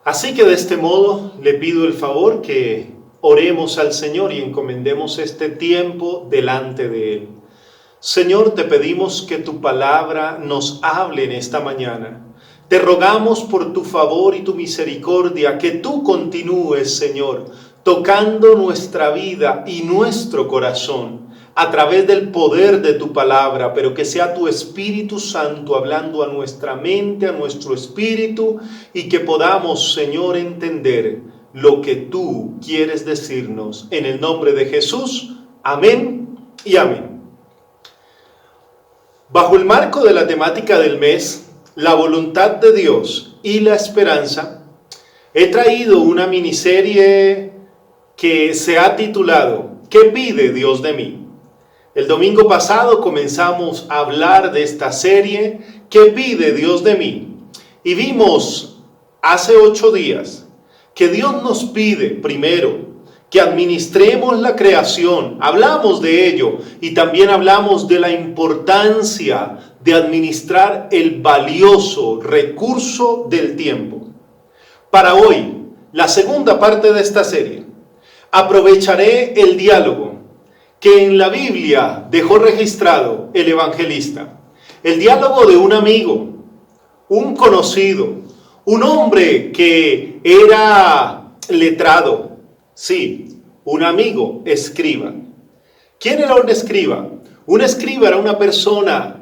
Así que de este modo le pido el favor que oremos al Señor y encomendemos este tiempo delante de Él. Señor, te pedimos que tu palabra nos hable en esta mañana. Te rogamos por tu favor y tu misericordia que tú continúes, Señor, tocando nuestra vida y nuestro corazón a través del poder de tu palabra, pero que sea tu Espíritu Santo hablando a nuestra mente, a nuestro espíritu, y que podamos, Señor, entender lo que tú quieres decirnos. En el nombre de Jesús, amén y amén. Bajo el marco de la temática del mes, la voluntad de Dios y la esperanza, he traído una miniserie que se ha titulado ¿Qué pide Dios de mí? El domingo pasado comenzamos a hablar de esta serie ¿Qué pide Dios de mí? Y vimos hace 8 días que Dios nos pide primero que administremos la creación. Hablamos de ello y también hablamos de la importancia de administrar el valioso recurso del tiempo. Para hoy, la segunda parte de esta serie, aprovecharé el diálogo que en la Biblia dejó registrado el evangelista. El diálogo de un amigo, un conocido, un hombre que era letrado. Sí, un amigo escriba. ¿Quién era un escriba? Un escriba era una persona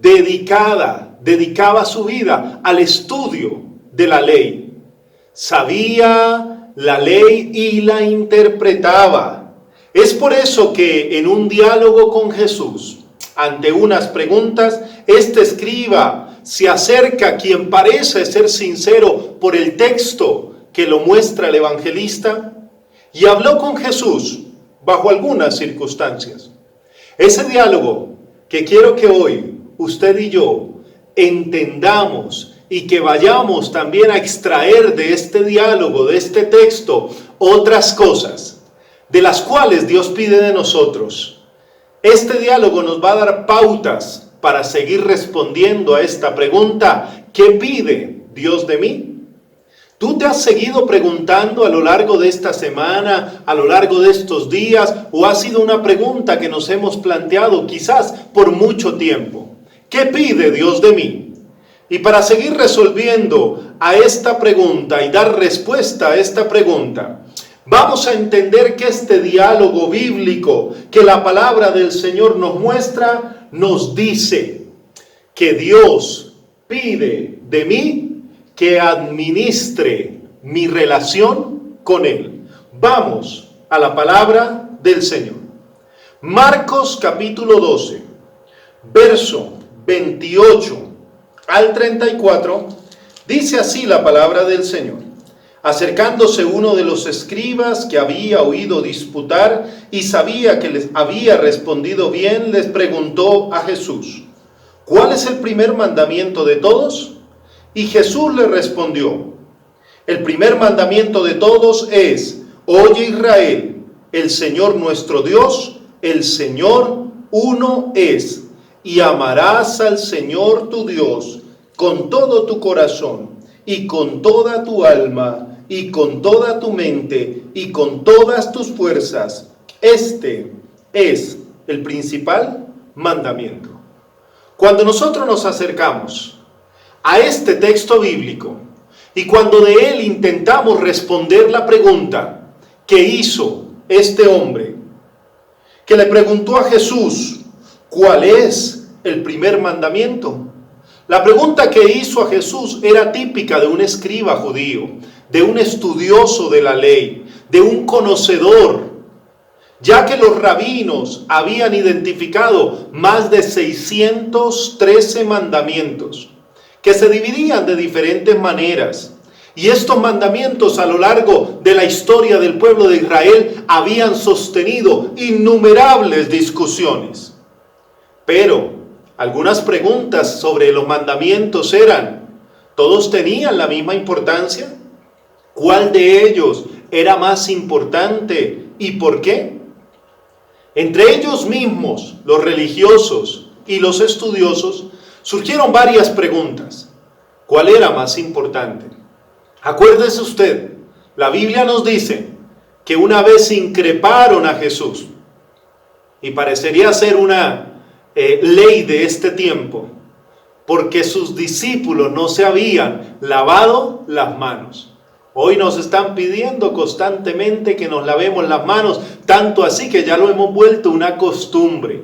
dedicaba su vida al estudio de la ley. Sabía la ley y la interpretaba. Es por eso que en un diálogo con Jesús, ante unas preguntas, este escriba se acerca a quien parece ser sincero por el texto que lo muestra el evangelista, y habló con Jesús bajo algunas circunstancias. Ese diálogo que quiero que hoy usted y yo entendamos y que vayamos también a extraer de este diálogo, de este texto, otras cosas de las cuales Dios pide de nosotros. Este diálogo nos va a dar pautas para seguir respondiendo a esta pregunta: ¿qué pide Dios de mí? ¿Tú te has seguido preguntando a lo largo de esta semana, a lo largo de estos días, o ha sido una pregunta que nos hemos planteado quizás por mucho tiempo? ¿Qué pide Dios de mí? Y para seguir resolviendo a esta pregunta y dar respuesta a esta pregunta, vamos a entender que este diálogo bíblico que la palabra del Señor nos muestra, nos dice que Dios pide de mí que administre mi relación con Él. Vamos a la palabra del Señor. Marcos capítulo 12, verso 28 al 34, dice así la palabra del Señor. Acercándose uno de los escribas que había oído disputar y sabía que les había respondido bien, les preguntó a Jesús: ¿cuál es el primer mandamiento de todos? Y Jesús le respondió: el primer mandamiento de todos es: oye Israel, el Señor nuestro Dios, el Señor uno es, y amarás al Señor tu Dios con todo tu corazón, y con toda tu alma, y con toda tu mente, y con todas tus fuerzas. Este es el principal mandamiento. Cuando nosotros nos acercamos a este texto bíblico y cuando de él intentamos responder la pregunta que hizo este hombre, que le preguntó a Jesús: ¿cuál es el primer mandamiento? La pregunta que hizo a Jesús era típica de un escriba judío, de un estudioso de la ley, de un conocedor, ya que los rabinos habían identificado más de 613 mandamientos que se dividían de diferentes maneras. Y estos mandamientos a lo largo de la historia del pueblo de Israel habían sostenido innumerables discusiones. Pero algunas preguntas sobre los mandamientos eran: ¿todos tenían la misma importancia? ¿Cuál de ellos era más importante y por qué? Entre ellos mismos, los religiosos y los estudiosos, surgieron varias preguntas. ¿Cuál era más importante? Acuérdese usted, la Biblia nos dice que una vez increparon a Jesús, y parecería ser una ley de este tiempo, porque sus discípulos no se habían lavado las manos. Hoy nos están pidiendo constantemente que nos lavemos las manos, tanto así que ya lo hemos vuelto una costumbre.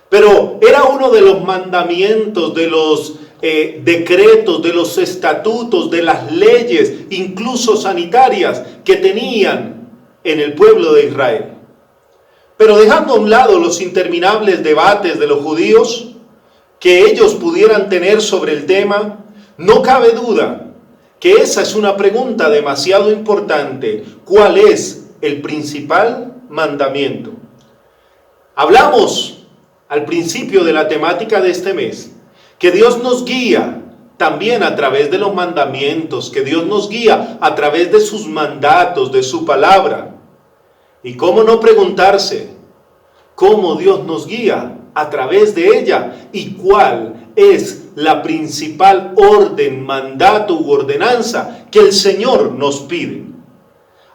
Pero era uno de los mandamientos, de los decretos, de los estatutos, de las leyes, incluso sanitarias, que tenían en el pueblo de Israel. Pero dejando a un lado los interminables debates de los judíos que ellos pudieran tener sobre el tema, no cabe duda que esa es una pregunta demasiado importante. ¿Cuál es el principal mandamiento? Hablamos al principio de la temática de este mes que Dios nos guía también a través de los mandamientos, que Dios nos guía a través de sus mandatos, de su palabra. ¿Y cómo no preguntarse cómo Dios nos guía a través de ella y cuál es la principal orden, mandato u ordenanza que el Señor nos pide?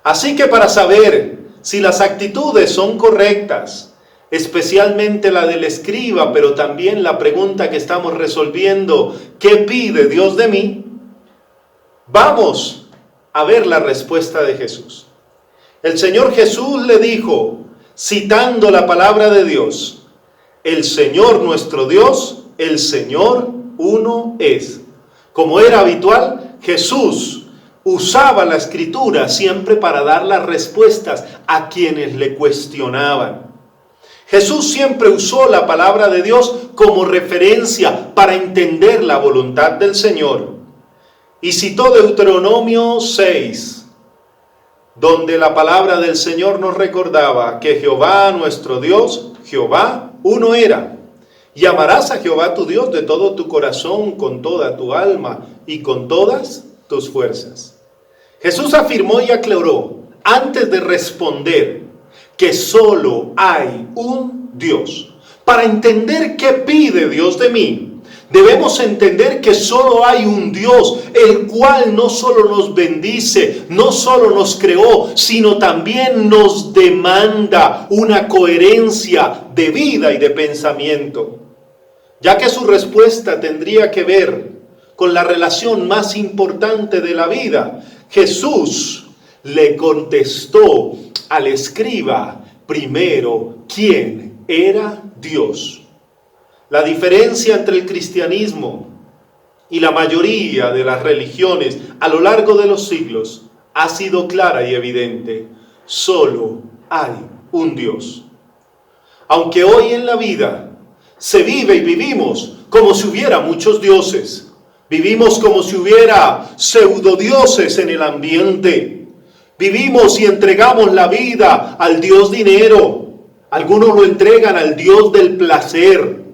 Así que para saber si las actitudes son correctas, especialmente la del escriba, pero también la pregunta que estamos resolviendo, ¿qué pide Dios de mí?, vamos a ver la respuesta de Jesús. El Señor Jesús le dijo, citando la palabra de Dios, el Señor nuestro Dios, el Señor uno es. Como era habitual, Jesús usaba la Escritura siempre para dar las respuestas a quienes le cuestionaban. Jesús siempre usó la palabra de Dios como referencia para entender la voluntad del Señor. Y citó Deuteronomio 6, donde la palabra del Señor nos recordaba que Jehová nuestro Dios, Jehová uno era. Y amarás a Jehová tu Dios de todo tu corazón, con toda tu alma y con todas tus fuerzas. Jesús afirmó y aclaró, antes de responder, que solo hay un Dios. Para entender qué pide Dios de mí, debemos entender que solo hay un Dios, el cual no solo nos bendice, no solo nos creó, sino también nos demanda una coherencia de vida y de pensamiento. Ya que su respuesta tendría que ver con la relación más importante de la vida, Jesús le contestó al escriba primero quién era Dios. La diferencia entre el cristianismo y la mayoría de las religiones a lo largo de los siglos ha sido clara y evidente. Solo hay un Dios. Aunque hoy en la vida se vive y vivimos como si hubiera muchos dioses, vivimos como si hubiera pseudodioses en el ambiente, vivimos y entregamos la vida al Dios dinero, algunos lo entregan al Dios del placer,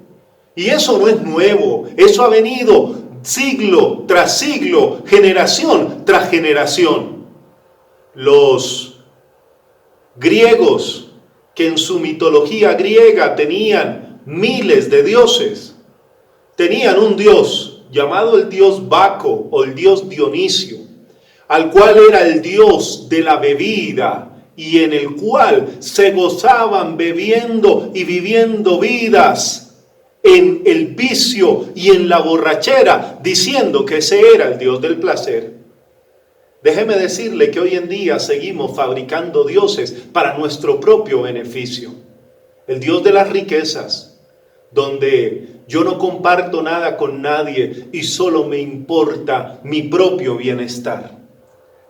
y eso no es nuevo, eso ha venido siglo tras siglo, generación tras generación. Los griegos, que en su mitología griega tenían miles de dioses, tenían un dios llamado el dios Baco o el dios Dionisio, al cual era el dios de la bebida y en el cual se gozaban bebiendo y viviendo vidas en el vicio y en la borrachera, diciendo que ese era el dios del placer. Déjeme decirle que hoy en día seguimos fabricando dioses para nuestro propio beneficio. El dios de las riquezas, donde yo no comparto nada con nadie y solo me importa mi propio bienestar,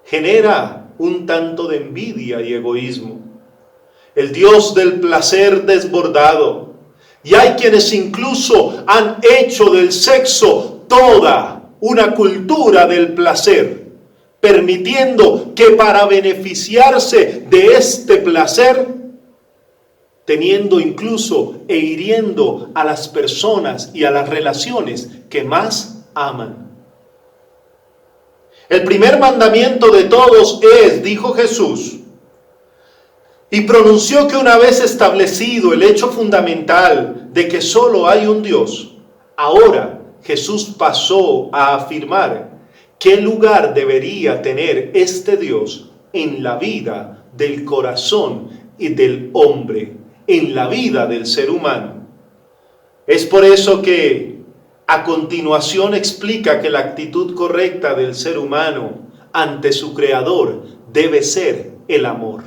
genera un tanto de envidia y egoísmo. El Dios del placer desbordado, y hay quienes incluso han hecho del sexo toda una cultura del placer, permitiendo que para beneficiarse de este placer, teniendo incluso e hiriendo a las personas y a las relaciones que más aman. El primer mandamiento de todos es, dijo Jesús, y pronunció que una vez establecido el hecho fundamental de que solo hay un Dios, ahora Jesús pasó a afirmar ¿Qué lugar debería tener este Dios en la vida del corazón y del hombre, en la vida del ser humano? Es por eso que a continuación explica que la actitud correcta del ser humano ante su Creador debe ser el amor.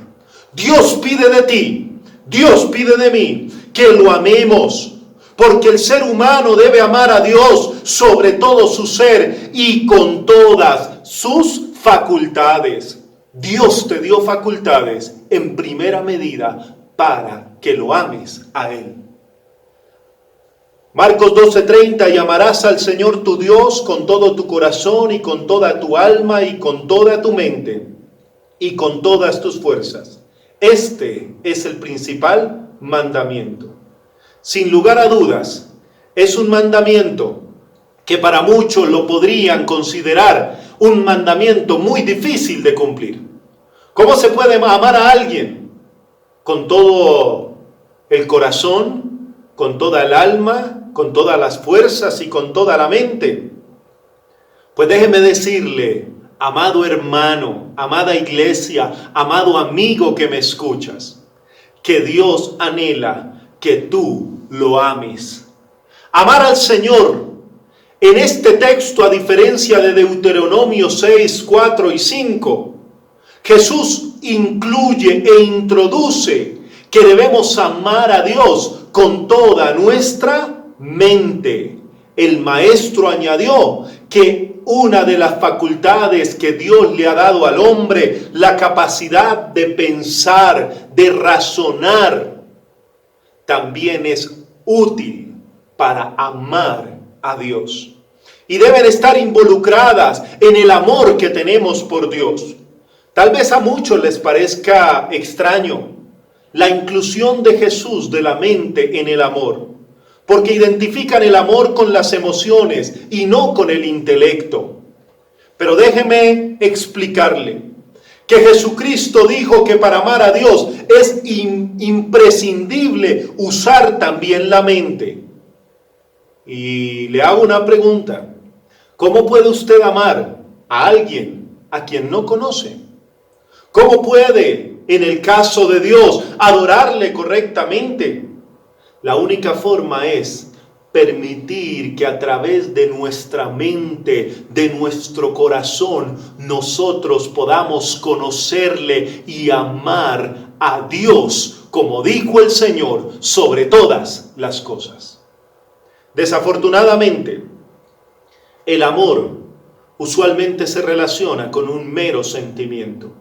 Dios pide de ti, Dios pide de mí que lo amemos, porque el ser humano debe amar a Dios sobre todo su ser y con todas sus facultades. Dios te dio facultades en primera medida para que lo ames a Él. Marcos 12:30, y amarás al Señor tu Dios con todo tu corazón y con toda tu alma y con toda tu mente y con todas tus fuerzas. Este es el principal mandamiento. Sin lugar a dudas, es un mandamiento que para muchos lo podrían considerar un mandamiento muy difícil de cumplir. ¿Cómo se puede amar a alguien con todo el corazón, con toda el alma, con todas las fuerzas y con toda la mente? Pues déjeme decirle, amado hermano, amada iglesia, amado amigo que me escuchas, que Dios anhela que tú lo ames. Amar al Señor, en este texto, a diferencia de Deuteronomio 6, 4 y 5, Jesús incluye e introduce que debemos amar a Dios con toda nuestra mente. El maestro añadió que una de las facultades que Dios le ha dado al hombre, la capacidad de pensar, de razonar, también es útil para amar a Dios. Y deben estar involucradas en el amor que tenemos por Dios. Tal vez a muchos les parezca extraño la inclusión de Jesús de la mente en el amor, porque identifican el amor con las emociones y no con el intelecto. Pero déjeme explicarle que Jesucristo dijo que para amar a Dios es imprescindible usar también la mente. Y le hago una pregunta: ¿cómo puede usted amar a alguien a quien no conoce? ¿Cómo puede, en el caso de Dios, adorarle correctamente? La única forma es permitir que a través de nuestra mente, de nuestro corazón, nosotros podamos conocerle y amar a Dios, como dijo el Señor, sobre todas las cosas. Desafortunadamente, el amor usualmente se relaciona con un mero sentimiento.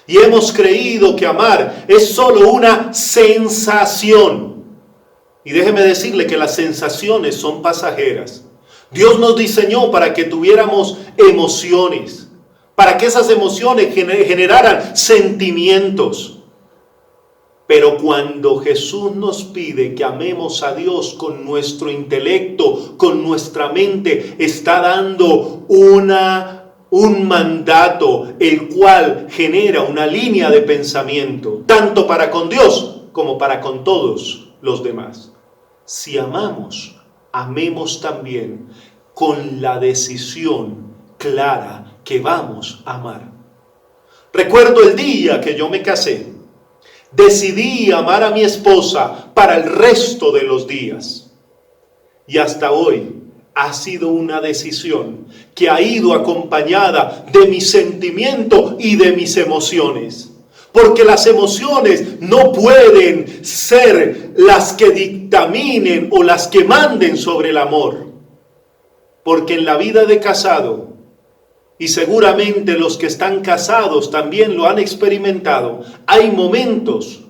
Y hemos creído que amar es solo una sensación. Y déjeme decirle que las sensaciones son pasajeras. Dios nos diseñó para que tuviéramos emociones, para que esas emociones generaran sentimientos. Pero cuando Jesús nos pide que amemos a Dios con nuestro intelecto, con nuestra mente, está dando un mandato, el cual genera una línea de pensamiento, tanto para con Dios como para con todos los demás. Si amamos, amemos también con la decisión clara que vamos a amar. Recuerdo el día que yo me casé. Decidí amar a mi esposa para el resto de los días. Y hasta hoy ha sido una decisión que ha ido acompañada de mi sentimiento y de mis emociones. Porque las emociones no pueden ser las que dictaminen o las que manden sobre el amor. Porque en la vida de casado, y seguramente los que están casados también lo han experimentado, hay momentos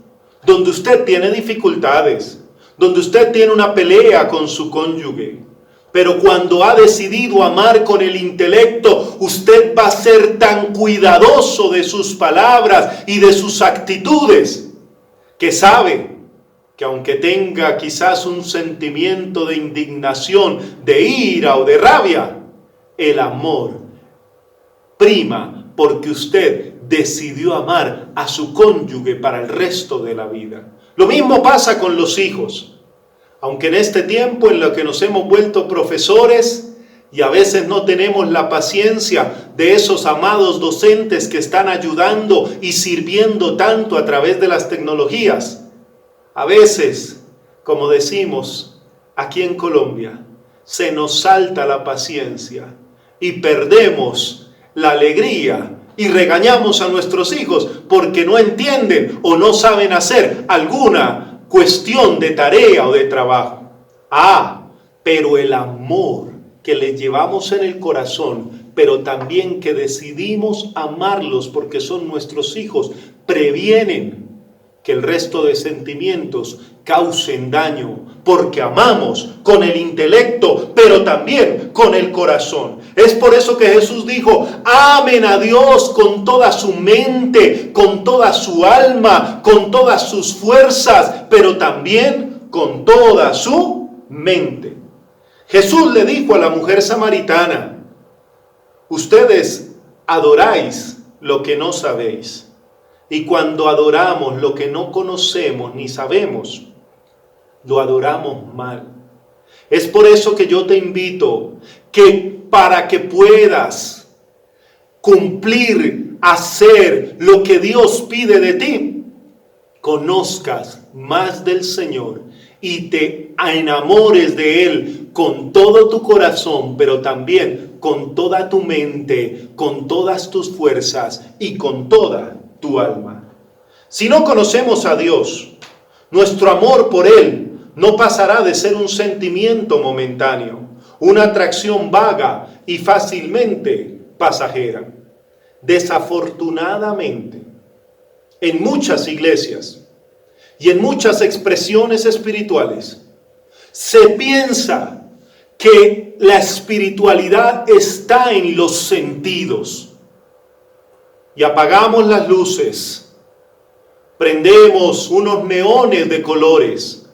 donde usted tiene dificultades, donde usted tiene una pelea con su cónyuge. Pero cuando ha decidido amar con el intelecto, usted va a ser tan cuidadoso de sus palabras y de sus actitudes, que sabe que aunque tenga quizás un sentimiento de indignación, de ira o de rabia, el amor prima porque usted decidió amar a su cónyuge para el resto de la vida. Lo mismo pasa con los hijos. Aunque en este tiempo en lo que nos hemos vuelto profesores, Y a veces no tenemos la paciencia de esos amados docentes que están ayudando y sirviendo tanto a través de las tecnologías. A veces, como decimos aquí en Colombia, se nos salta la paciencia y perdemos la alegría y regañamos a nuestros hijos porque no entienden o no saben hacer alguna cuestión de tarea o de trabajo. Pero el amor que les llevamos en el corazón, pero también que decidimos amarlos porque son nuestros hijos, previenen que el resto de sentimientos causen daño, porque amamos con el intelecto, pero también con el corazón. Es por eso que Jesús dijo, amen a Dios con toda su mente, con toda su alma, con todas sus fuerzas, pero también con toda su mente. Jesús le dijo a la mujer samaritana, ustedes adoráis lo que no sabéis. Y cuando adoramos lo que no conocemos ni sabemos, lo adoramos mal. Es por eso que yo te invito que para que puedas cumplir, hacer lo que Dios pide de ti, conozcas más del Señor y te enamores de Él con todo tu corazón, pero también con toda tu mente, con todas tus fuerzas y con toda tu alma. Si no conocemos a Dios, nuestro amor por Él no pasará de ser un sentimiento momentáneo, una atracción vaga y fácilmente pasajera. Desafortunadamente, en muchas iglesias y en muchas expresiones espirituales, se piensa que la espiritualidad está en los sentidos. Y apagamos las luces, prendemos unos neones de colores,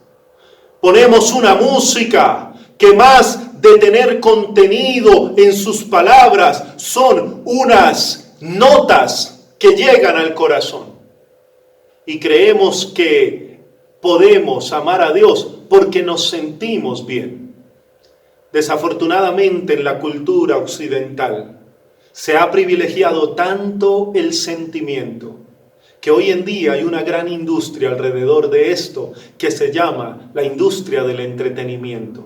ponemos una música que más de tener contenido en sus palabras son unas notas que llegan al corazón. Y creemos que podemos amar a Dios porque nos sentimos bien. Desafortunadamente en la cultura occidental se ha privilegiado tanto el sentimiento que hoy en día hay una gran industria alrededor de esto que se llama la industria del entretenimiento.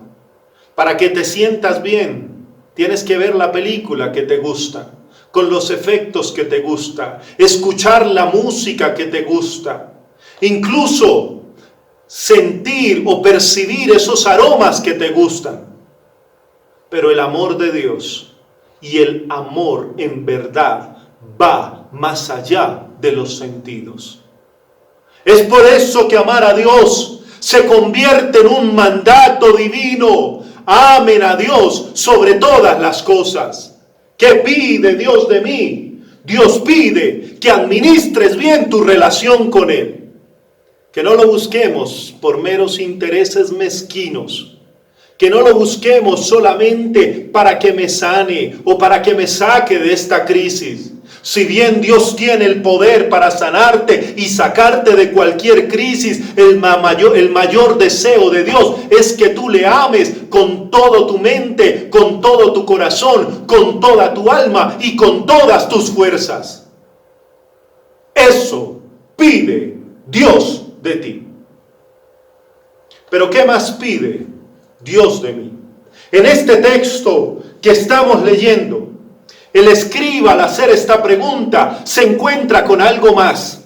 Para que te sientas bien, tienes que ver la película que te gusta, con los efectos que te gusta, escuchar la música que te gusta, incluso sentir o percibir esos aromas que te gustan. Pero el amor de Dios y el amor en verdad va más allá de los sentidos. Es por eso que amar a Dios se convierte en un mandato divino. Amen a Dios sobre todas las cosas. ¿Qué pide Dios de mí? Dios pide que administres bien tu relación con Él. Que no lo busquemos por meros intereses mezquinos. Que no lo busquemos solamente para que me sane o para que me saque de esta crisis. Si bien Dios tiene el poder para sanarte y sacarte de cualquier crisis, el mayor deseo de Dios es que tú le ames con toda tu mente, con todo tu corazón, con toda tu alma y con todas tus fuerzas. Eso pide Dios de ti. Pero ¿qué más pide Dios de mí? En este texto que estamos leyendo, el escriba al hacer esta pregunta se encuentra con algo más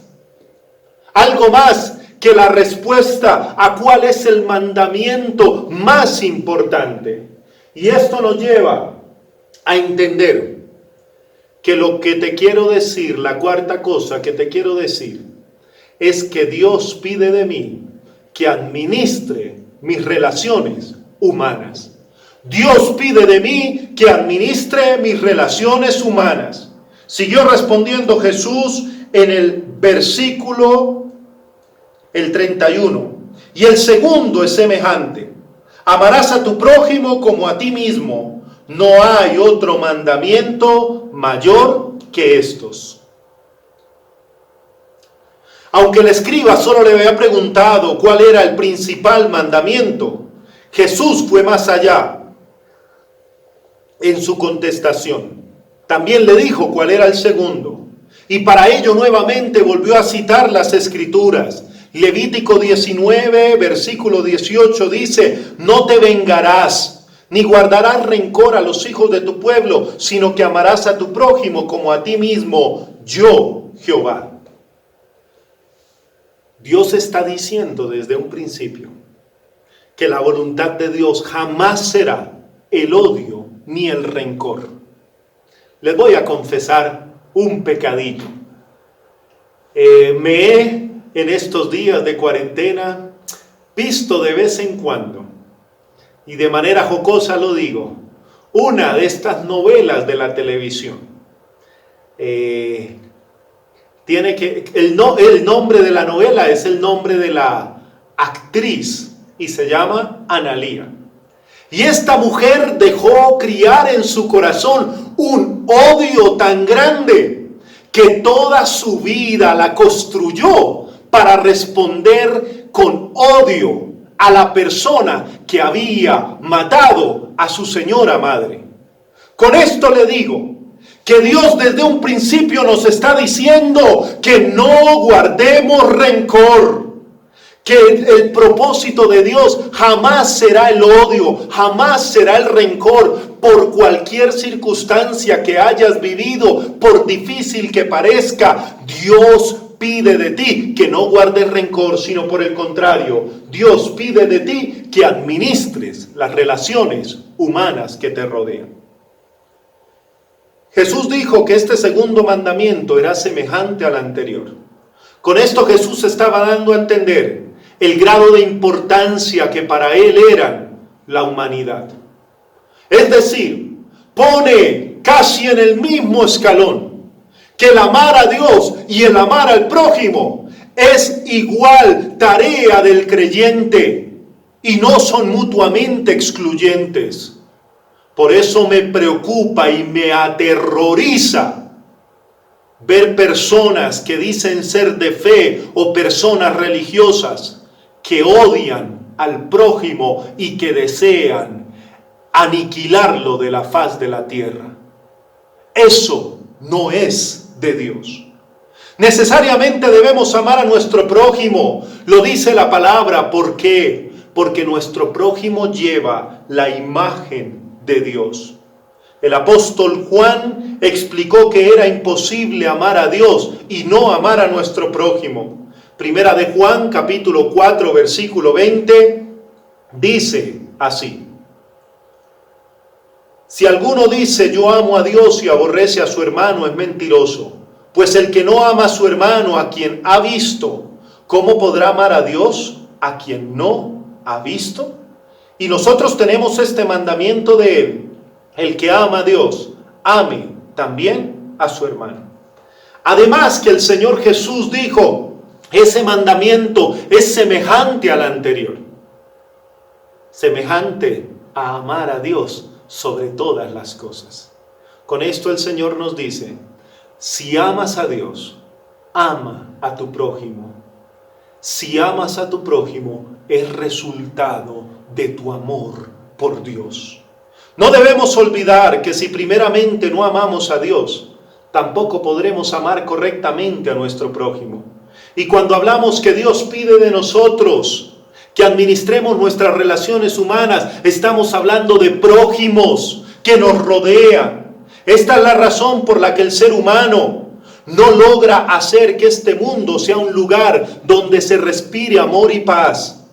que la respuesta a cuál es el mandamiento más importante. Y esto nos lleva a entender que lo que te quiero decir, la cuarta cosa que te quiero decir, es que Dios pide de mí que administre mis relaciones humanas. Dios pide de mí que administre mis relaciones humanas. Siguió respondiendo Jesús en el versículo el 31. Y el segundo es semejante. Amarás a tu prójimo como a ti mismo. No hay otro mandamiento mayor que estos. Aunque el escriba solo le había preguntado cuál era el principal mandamiento, Jesús fue más allá. en su contestación. También le dijo cuál era el segundo. Y para ello nuevamente volvió a citar las Escrituras. Levítico 19, versículo 18 dice: no te vengarás, ni guardarás rencor a los hijos de tu pueblo, sino que amarás a tu prójimo como a ti mismo, yo, Jehová. Dios está diciendo desde un principio que la voluntad de Dios jamás será el odio ni el rencor. Les voy a confesar un pecadillo. En estos días de cuarentena, visto de vez en cuando, y de manera jocosa lo digo, una de estas novelas de la televisión. El nombre de la novela es el nombre de la actriz y se llama Analía. Y esta mujer dejó criar en su corazón un odio tan grande que toda su vida la construyó para responder con odio a la persona que había matado a su señora madre. Con esto le digo que Dios desde un principio nos está diciendo que no guardemos rencor. Que el propósito de Dios jamás será el odio, jamás será el rencor por cualquier circunstancia que hayas vivido, por difícil que parezca. Dios pide de ti que no guardes rencor, sino por el contrario, Dios pide de ti que administres las relaciones humanas que te rodean. Jesús dijo que este segundo mandamiento era semejante al anterior. Con esto Jesús estaba dando a entender el grado de importancia que para él era la humanidad. Es decir, pone casi en el mismo escalón que el amar a Dios y el amar al prójimo es igual tarea del creyente y no son mutuamente excluyentes. Por eso me preocupa y me aterroriza ver personas que dicen ser de fe o personas religiosas que odian al prójimo y que desean aniquilarlo de la faz de la tierra. Eso no es de Dios. Necesariamente debemos amar a nuestro prójimo, lo dice la palabra. ¿Por qué? Porque nuestro prójimo lleva la imagen de Dios. El apóstol Juan explicó que era imposible amar a Dios y no amar a nuestro prójimo. Primera de Juan, capítulo 4, versículo 20, dice así: si alguno dice yo amo a Dios y aborrece a su hermano, es mentiroso. Pues el que no ama a su hermano, a quien ha visto, ¿cómo podrá amar a Dios a quien no ha visto? Y nosotros tenemos este mandamiento de él: el que ama a Dios, ame también a su hermano. Además que el Señor Jesús dijo, ese mandamiento es semejante al anterior. Semejante a amar a Dios sobre todas las cosas. Con esto el Señor nos dice, si amas a Dios, ama a tu prójimo. Si amas a tu prójimo, es resultado de tu amor por Dios. No debemos olvidar que si primeramente no amamos a Dios, tampoco podremos amar correctamente a nuestro prójimo. Y cuando hablamos que Dios pide de nosotros que administremos nuestras relaciones humanas, estamos hablando de prójimos que nos rodean. Esta es la razón por la que el ser humano no logra hacer que este mundo sea un lugar donde se respire amor y paz.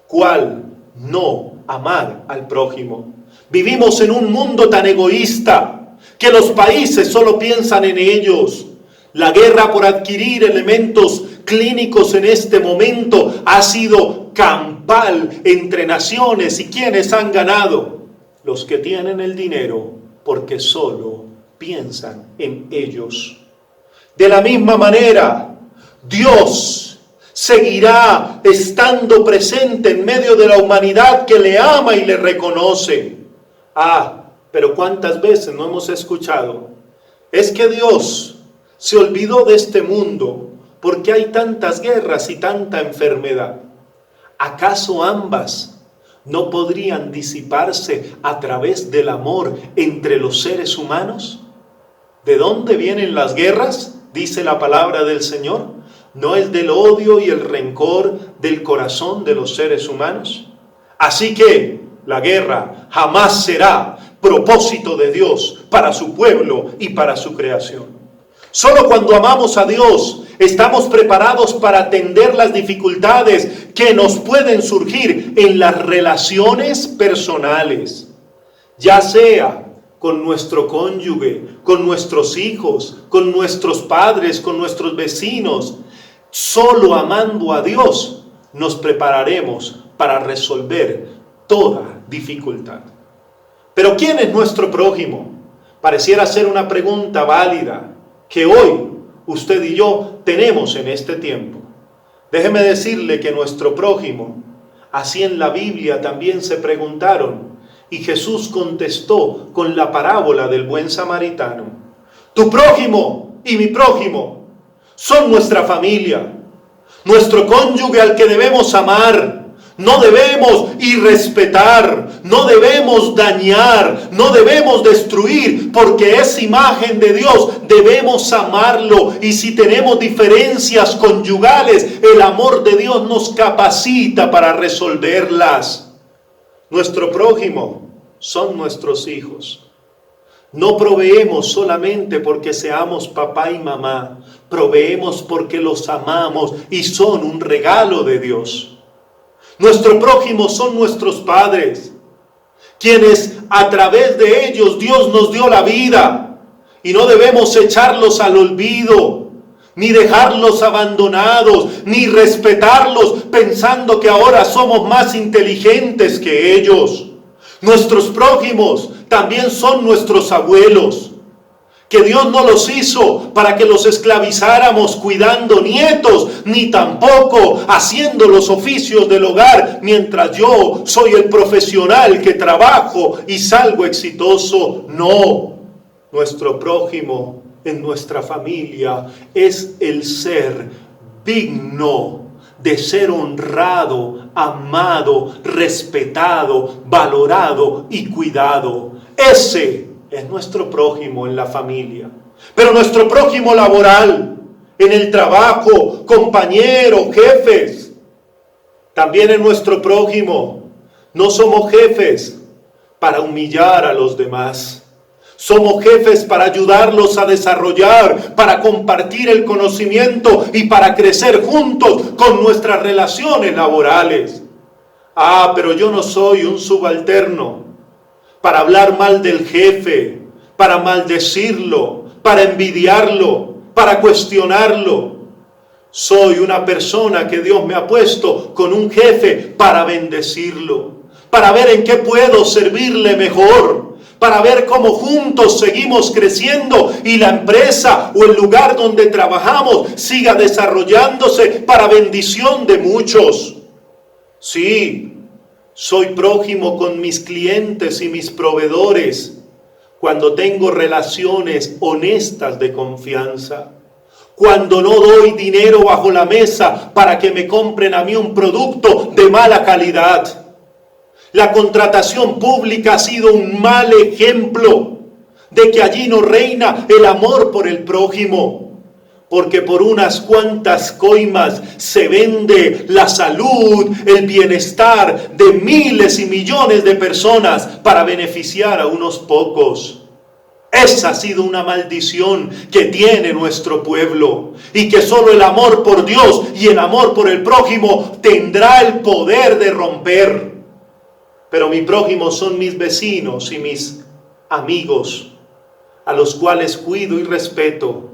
¿Cuál? No amar al prójimo. Vivimos en un mundo tan egoísta que los países solo piensan en ellos. La guerra por adquirir elementos clínicos en este momento ha sido campal entre naciones. ¿Y quiénes han ganado? Los que tienen el dinero, porque solo piensan en ellos. De la misma manera, Dios seguirá estando presente en medio de la humanidad que le ama y le reconoce. Pero ¿cuántas veces no hemos escuchado? Es que Dios se olvidó de este mundo porque hay tantas guerras y tanta enfermedad. ¿Acaso ambas no podrían disiparse a través del amor entre los seres humanos? ¿De dónde vienen las guerras? Dice la palabra del Señor. ¿No es del odio y el rencor del corazón de los seres humanos? Así que la guerra jamás será propósito de Dios para su pueblo y para su creación. Solo cuando amamos a Dios estamos preparados para atender las dificultades que nos pueden surgir en las relaciones personales, ya sea con nuestro cónyuge, con nuestros hijos, con nuestros padres, con nuestros vecinos. Solo amando a Dios nos prepararemos para resolver toda dificultad. Pero ¿quién es nuestro prójimo? Pareciera ser una pregunta válida que hoy usted y yo tenemos en este tiempo. Déjeme decirle que nuestro prójimo, así en la Biblia también se preguntaron, y Jesús contestó con la parábola del buen samaritano. Tu prójimo y mi prójimo son nuestra familia, nuestro cónyuge al que debemos amar. No debemos irrespetar, no debemos dañar, no debemos destruir, porque es imagen de Dios, debemos amarlo. Y si tenemos diferencias conyugales, el amor de Dios nos capacita para resolverlas. Nuestro prójimo son nuestros hijos. No proveemos solamente porque seamos papá y mamá, proveemos porque los amamos y son un regalo de Dios. Nuestro prójimo son nuestros padres, quienes a través de ellos Dios nos dio la vida, y no debemos echarlos al olvido, ni dejarlos abandonados, ni respetarlos pensando que ahora somos más inteligentes que ellos. Nuestros prójimos también son nuestros abuelos, que Dios no los hizo para que los esclavizáramos cuidando nietos, ni tampoco haciendo los oficios del hogar mientras yo soy el profesional que trabajo y salgo exitoso. No, nuestro prójimo en nuestra familia es el ser digno de ser honrado, amado, respetado, valorado y cuidado. Ese es nuestro prójimo en la familia. Pero nuestro prójimo laboral, en el trabajo, compañeros, jefes, también es nuestro prójimo. No somos jefes para humillar a los demás. Somos jefes para ayudarlos a desarrollar, para compartir el conocimiento y para crecer juntos con nuestras relaciones laborales. Pero yo no soy un subalterno para hablar mal del jefe, para maldecirlo, para envidiarlo, para cuestionarlo. Soy una persona que Dios me ha puesto con un jefe para bendecirlo, para ver en qué puedo servirle mejor, para ver cómo juntos seguimos creciendo y la empresa o el lugar donde trabajamos siga desarrollándose para bendición de muchos. Sí, soy prójimo con mis clientes y mis proveedores cuando tengo relaciones honestas de confianza, cuando no doy dinero bajo la mesa para que me compren a mí un producto de mala calidad. La contratación pública ha sido un mal ejemplo de que allí no reina el amor por el prójimo. Porque por unas cuantas coimas se vende la salud, el bienestar de miles y millones de personas para beneficiar a unos pocos. Esa ha sido una maldición que tiene nuestro pueblo y que solo el amor por Dios y el amor por el prójimo tendrá el poder de romper. Pero mi prójimo son mis vecinos y mis amigos, a los cuales cuido y respeto.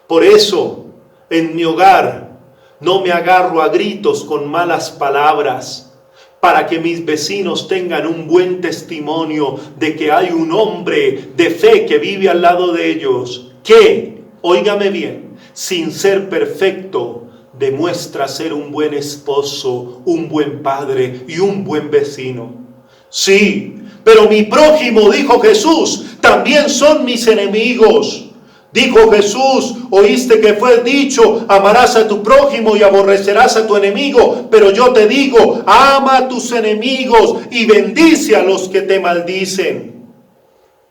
Por eso, en mi hogar, no me agarro a gritos con malas palabras, para que mis vecinos tengan un buen testimonio de que hay un hombre de fe que vive al lado de ellos, que, óigame bien, sin ser perfecto, demuestra ser un buen esposo, un buen padre y un buen vecino. Sí, pero mi prójimo, dijo Jesús, también son mis enemigos. Dijo Jesús, oíste que fue dicho, amarás a tu prójimo y aborrecerás a tu enemigo. Pero yo te digo, ama a tus enemigos y bendice a los que te maldicen.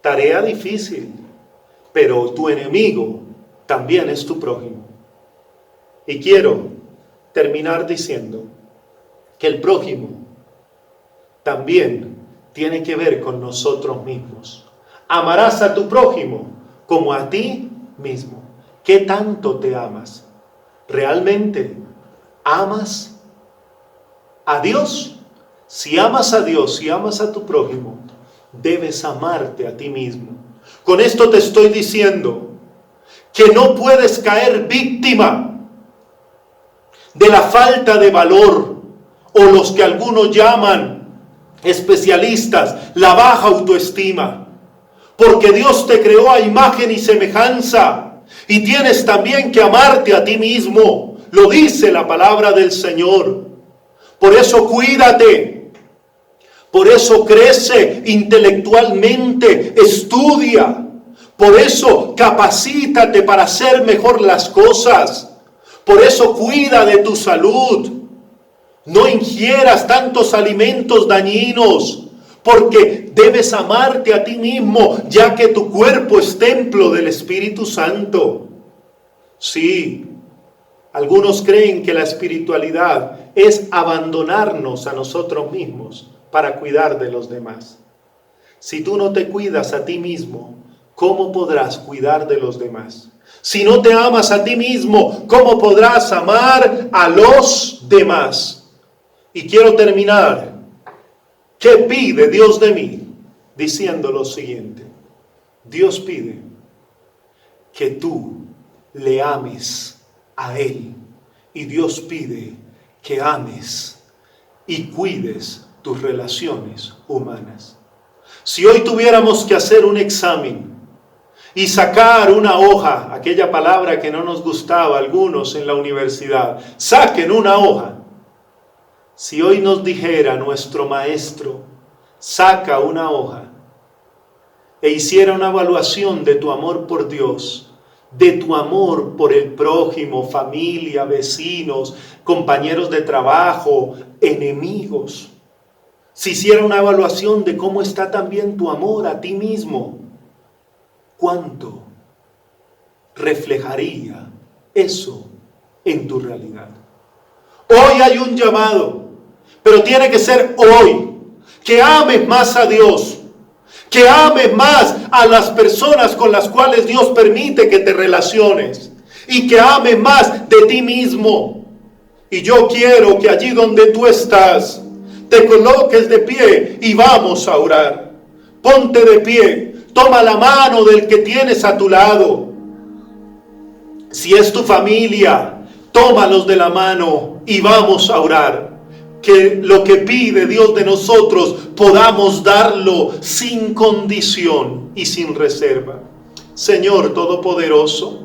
Tarea difícil, pero tu enemigo también es tu prójimo. Y quiero terminar diciendo que el prójimo también tiene que ver con nosotros mismos. Amarás a tu prójimo como a ti mismo. ¿Qué tanto te amas? ¿Realmente amas a Dios? Si amas a Dios, si amas a tu prójimo, debes amarte a ti mismo. Con esto te estoy diciendo que no puedes caer víctima de la falta de valor, o los que algunos llaman especialistas, la baja autoestima. Porque Dios te creó a imagen y semejanza, y tienes también que amarte a ti mismo. Lo dice la palabra del Señor. Por eso cuídate, por eso crece intelectualmente, estudia, por eso capacítate para hacer mejor las cosas. Por eso cuida de tu salud. No ingieras tantos alimentos dañinos, porque debes amarte a ti mismo, ya que tu cuerpo es templo del Espíritu Santo. Sí, algunos creen que la espiritualidad es abandonarnos a nosotros mismos para cuidar de los demás. Si tú no te cuidas a ti mismo, ¿cómo podrás cuidar de los demás? Si no te amas a ti mismo, ¿cómo podrás amar a los demás? Y quiero terminar. ¿Qué pide Dios de mí? Diciendo lo siguiente. Dios pide que tú le ames a Él. Y Dios pide que ames y cuides tus relaciones humanas. Si hoy tuviéramos que hacer un examen y sacar una hoja, aquella palabra que no nos gustaba a algunos en la universidad, saquen una hoja. Si hoy nos dijera nuestro maestro, saca una hoja e hiciera una evaluación de tu amor por Dios, de tu amor por el prójimo, familia, vecinos, compañeros de trabajo, enemigos. Si hiciera una evaluación de cómo está también tu amor a ti mismo, ¿cuánto reflejaría eso en tu realidad? Hoy hay un llamado, pero tiene que ser hoy, que ames más a Dios, que ames más a las personas con las cuales Dios permite que te relaciones, y que ames más de ti mismo. Y yo quiero que allí donde tú estás, te coloques de pie y vamos a orar. Ponte de pie, toma la mano del que tienes a tu lado. Si es tu familia, tómalos de la mano y vamos a orar. Que lo que pide Dios de nosotros podamos darlo sin condición y sin reserva. Señor Todopoderoso,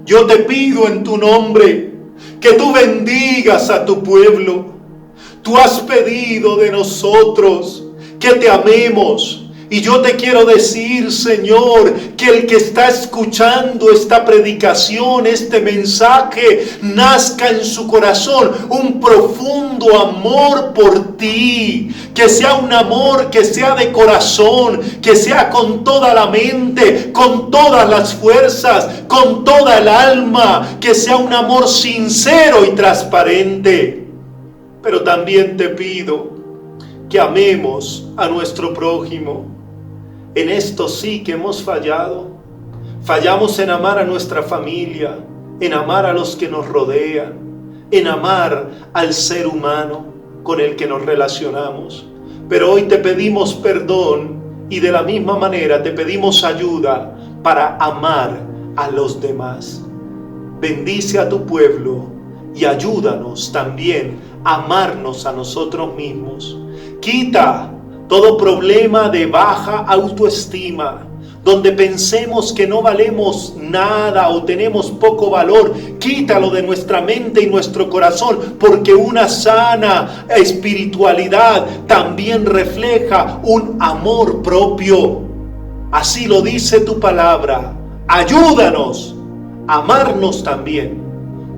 yo te pido en tu nombre que tú bendigas a tu pueblo. Tú has pedido de nosotros que te amemos. Y yo te quiero decir, Señor, que el que está escuchando esta predicación, este mensaje, nazca en su corazón un profundo amor por ti. Que sea un amor que sea de corazón, que sea con toda la mente, con todas las fuerzas, con toda el alma. Que sea un amor sincero y transparente. Pero también te pido que amemos a nuestro prójimo. En esto sí que hemos fallado. Fallamos en amar a nuestra familia, en amar a los que nos rodean, en amar al ser humano con el que nos relacionamos. Pero hoy te pedimos perdón y de la misma manera te pedimos ayuda para amar a los demás. Bendice a tu pueblo y ayúdanos también a amarnos a nosotros mismos. Quita todo problema de baja autoestima, donde pensemos que no valemos nada o tenemos poco valor. Quítalo de nuestra mente y nuestro corazón, porque una sana espiritualidad también refleja un amor propio. Así lo dice tu palabra. Ayúdanos a amarnos también,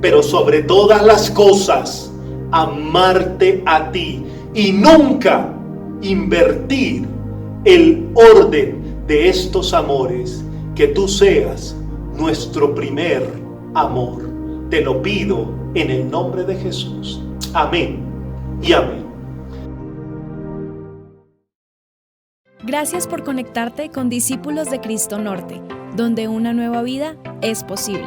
pero sobre todas las cosas, amarte a ti y nunca invertir el orden de estos amores, que tú seas nuestro primer amor. Te lo pido en el nombre de Jesús. Amén y amén. Gracias por conectarte con Discípulos de Cristo Norte, donde una nueva vida es posible.